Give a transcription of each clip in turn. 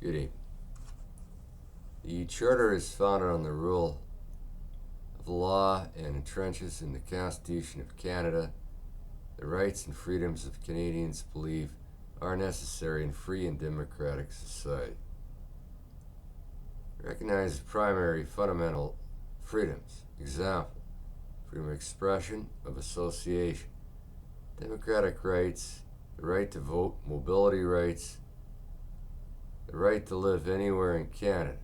Good evening. The Charter is founded on the rule of law and entrenches in the Constitution of Canada the rights and freedoms of Canadians believe are necessary in free and democratic society. It recognizes primary fundamental freedoms. Example, freedom of expression, of association, democratic rights, the right to vote, mobility rights, the right to live anywhere in Canada,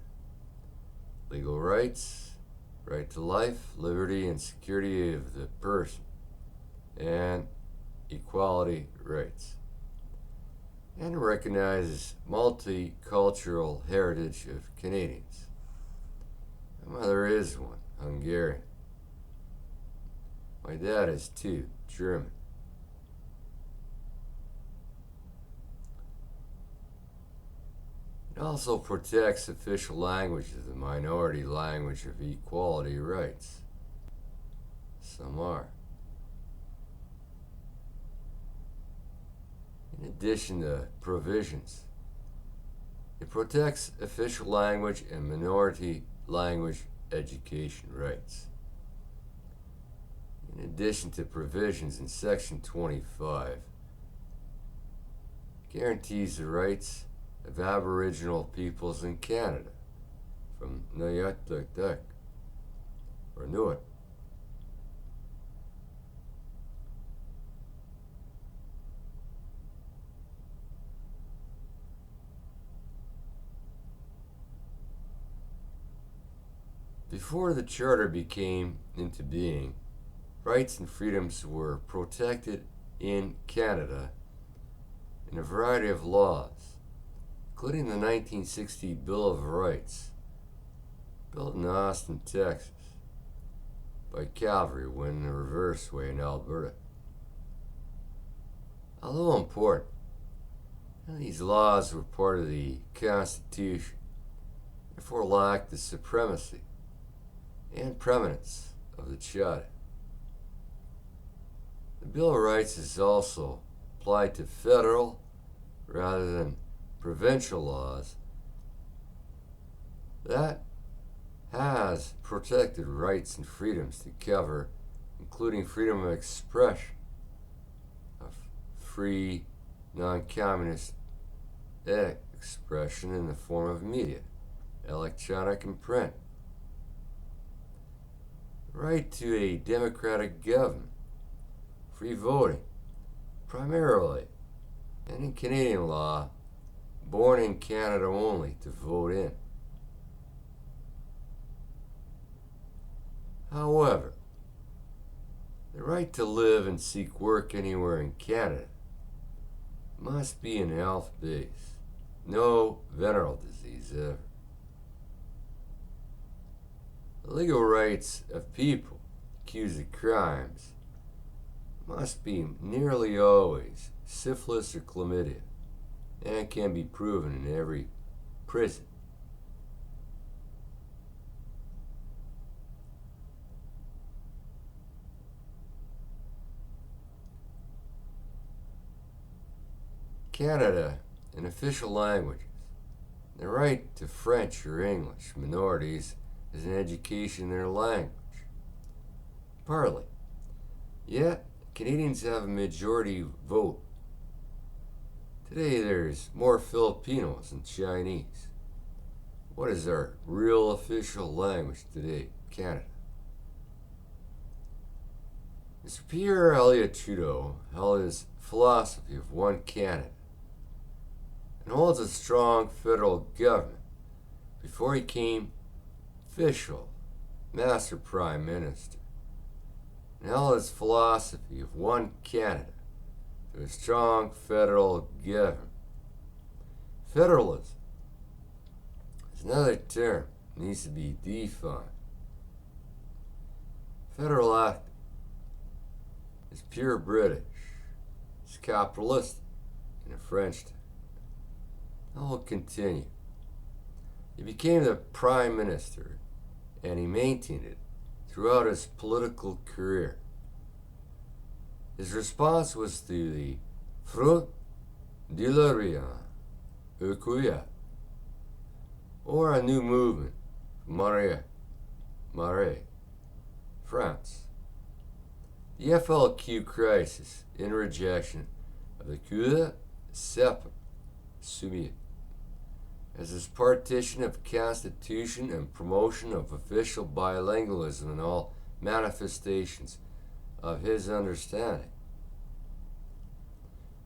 legal rights, right to life, liberty, and security of the person, and equality rights. And recognizes multicultural heritage of Canadians. My mother is one, Hungarian. My dad is two, German. It also protects official language as the minority language of equality rights. Some are. In addition to provisions, it protects official language and minority language education rights. In addition to provisions in Section 25, guarantees the rights of Aboriginal peoples in Canada, from Nuyottuk or Nuit. Before the Charter became into being, rights and freedoms were protected in Canada in a variety of laws, including the 1960 Bill of Rights, built in Austin, Texas, by cavalry when the reverse way in Alberta. Although important, these laws were part of the Constitution, therefore lacked the supremacy and preeminence of the Charter. The Bill of Rights is also applied to federal rather than provincial laws that has protected rights and freedoms to cover, including freedom of expression, of free, non-communist expression in the form of media, electronic and print, right to a democratic government, free voting, primarily, and in Canadian law, born in Canada only to vote in. However, the right to live and seek work anywhere in Canada must be in health base, no venereal disease ever. The legal rights of people accused of crimes must be nearly always syphilis or chlamydia, and can be proven in every prison. Canada, in official languages, the right to French or English minorities is an education in their language. Partly. Yet, Canadians have a majority vote. Today there's more Filipinos than Chinese. What is our real official language today, Canada? Mr. Pierre Elliott Trudeau held his philosophy of one Canada and holds a strong federal government before he became official Master Prime Minister, and held his philosophy of one Canada through a strong federal government. Federalism is another term that needs to be defined. Federal Act is pure British. It's capitalistic in a French term. I will continue. He became the Prime Minister and he maintained it throughout his political career. His response was to the Front de la Rien, Ukuya, or a new movement from Marais, France. The FLQ crisis in rejection of the Coup d'Etat soumis as his partition of constitution and promotion of official bilingualism in all manifestations of his understanding.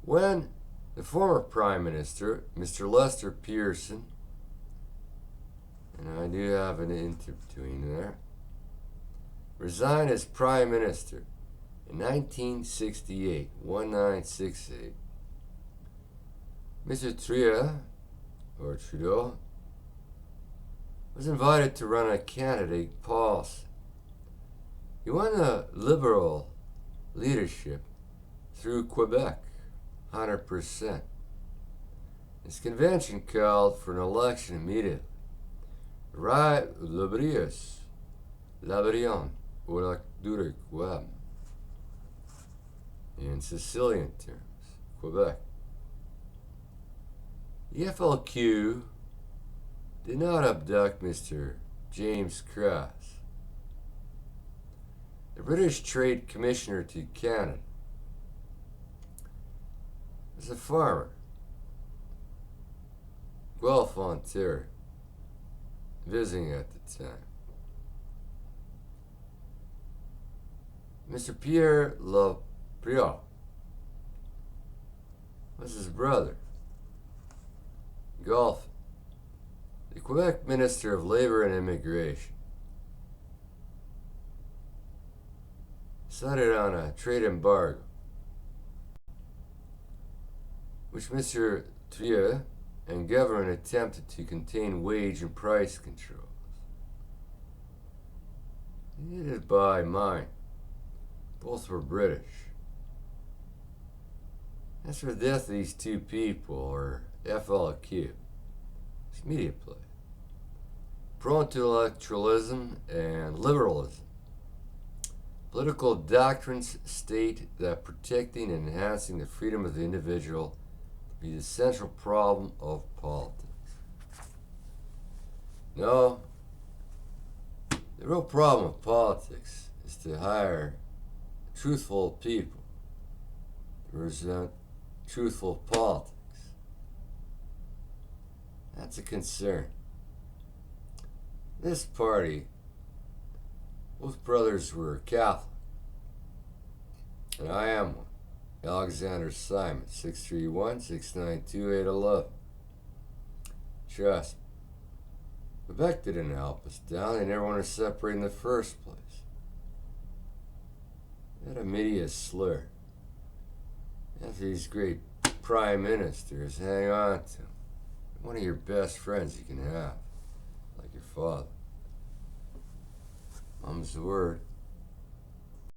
When the former Prime Minister, Mr. Lester Pearson, and I do have an in-between there, resigned as Prime Minister in 1968, Mr. Trudeau, was invited to run a candidate policy. He won the Liberal leadership through Quebec, 100%. His convention called for an election immediately. Right, Labrion, or Durek Web, in Sicilian terms, Quebec. The FLQ did not abduct Mr. James Cross, the British Trade Commissioner to Canada, was a farmer, Guelph, Ontario, visiting at the time. Mr. Pierre Lapriot was his brother, Guelph, the Quebec Minister of Labour and Immigration, decided on a trade embargo, which Mr. Trieux and government attempted to contain wage and price controls. They did it by mine. Both were British. As for the death of these two people, or FLQ, it's media play. Pro-intellectualism and liberalism. Political doctrines state that protecting and enhancing the freedom of the individual be the central problem of politics. No, the real problem of politics is to hire truthful people to represent truthful politics. That's a concern. This party, both brothers were Catholic, and I am one. Alexander Simon, 631-692-811. Trust me. Quebec didn't help us down. They never wanted to separate in the first place. They had a media slur. After these great prime ministers, hang on to them. One of your best friends you can have, like your father. Mum's the word.